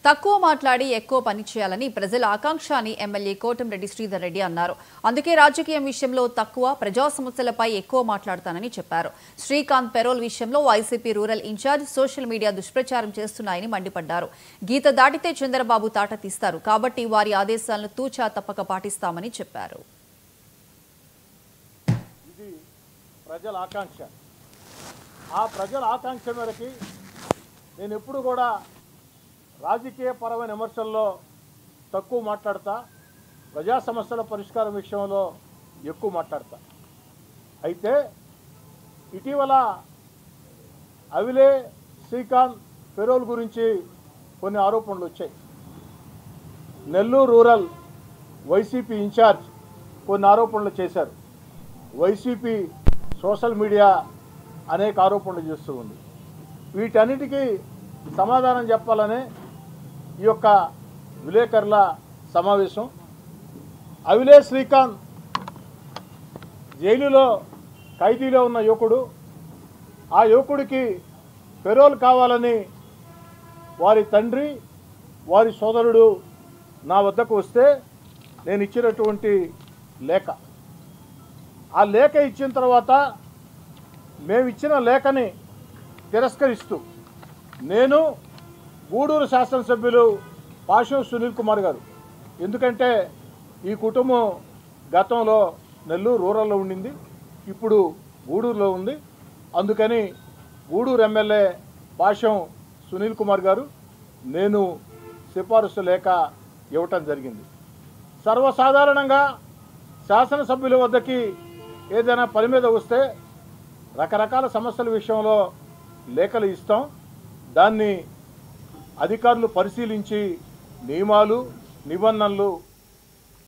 తక్కువ మాట్లాడి ఎక్కువ పని చేయాలని ప్రజల ఆకాంక్ష అని ఎమ్మెల్యే కోటంరెడ్డి శ్రీధర్ రెడ్డి అన్నారు. అందుకే రాజకీయం విషయంలో తక్కువ, ప్రజా సమస్యలపై ఎక్కువ మాట్లాడతానని చెప్పారు. శ్రీకాంత్ పెరోల్ విషయంలో YCP rural incharge social media దుష్ప్రచారం చేస్తున్నాయని మండిపడ్డారు. గీత దాటితే చంద్రబాబు తాట తీస్తారు కాబట్టి వారి ఆదేశాలను తూచా తప్పక పాటిస్తామని చెప్పారు. ప్రజల ఆకాంక్ష ఆ ప్రజల ఆకాంక్ష మేరకు నేను ఎప్పుడు కూడా రాజకీయ పరమైన విమర్శల్లో తక్కువ మాట్లాడతా, ప్రజా సమస్యల పరిష్కారం విషయంలో ఎక్కువ మాట్లాడతా. అయితే ఇటీవల అవిలే శ్రీకాంత్ పెరోల్ గురించి కొన్ని ఆరోపణలు వచ్చాయి. నెల్లూరు రూరల్ వైసీపీ ఇన్ఛార్జ్ కొన్ని ఆరోపణలు చేశారు. వైసీపీ సోషల్ మీడియా అనేక ఆరోపణలు చేస్తూ ఉంది. వీటన్నిటికీ సమాధానం చెప్పాలనే ఈ యొక్క విలేకరుల సమావేశం. అవిలే శ్రీకాంత్ జైలులో ఖైదీలో ఉన్న యువకుడు. ఆ యువకుడికి పెరోల్ కావాలని వారి తండ్రి, వారి సోదరుడు నా వద్దకు వస్తే నేను ఇచ్చినటువంటి లేఖ, ఆ లేఖ ఇచ్చిన తర్వాత మేము ఇచ్చిన లేఖని తిరస్కరిస్తూ నేను గూడూరు శాసనసభ్యులు పాషం సునీల్ కుమార్ గారు, ఎందుకంటే ఈ కుటుంబం గతంలో నెల్లూరు రూరల్లో ఉండింది, ఇప్పుడు గూడూరులో ఉంది, అందుకని గూడూరు ఎమ్మెల్యే పాషం సునీల్ కుమార్ గారు నేను సిఫారసు లేఖ ఇవ్వటం జరిగింది. సర్వసాధారణంగా శాసనసభ్యుల వద్దకి ఏదైనా పని మీద వస్తే రకరకాల సమస్యల విషయంలో లేఖలు ఇస్తాం. దాన్ని అధికారులు పరిశీలించి నియమాలు, నిబంధనలు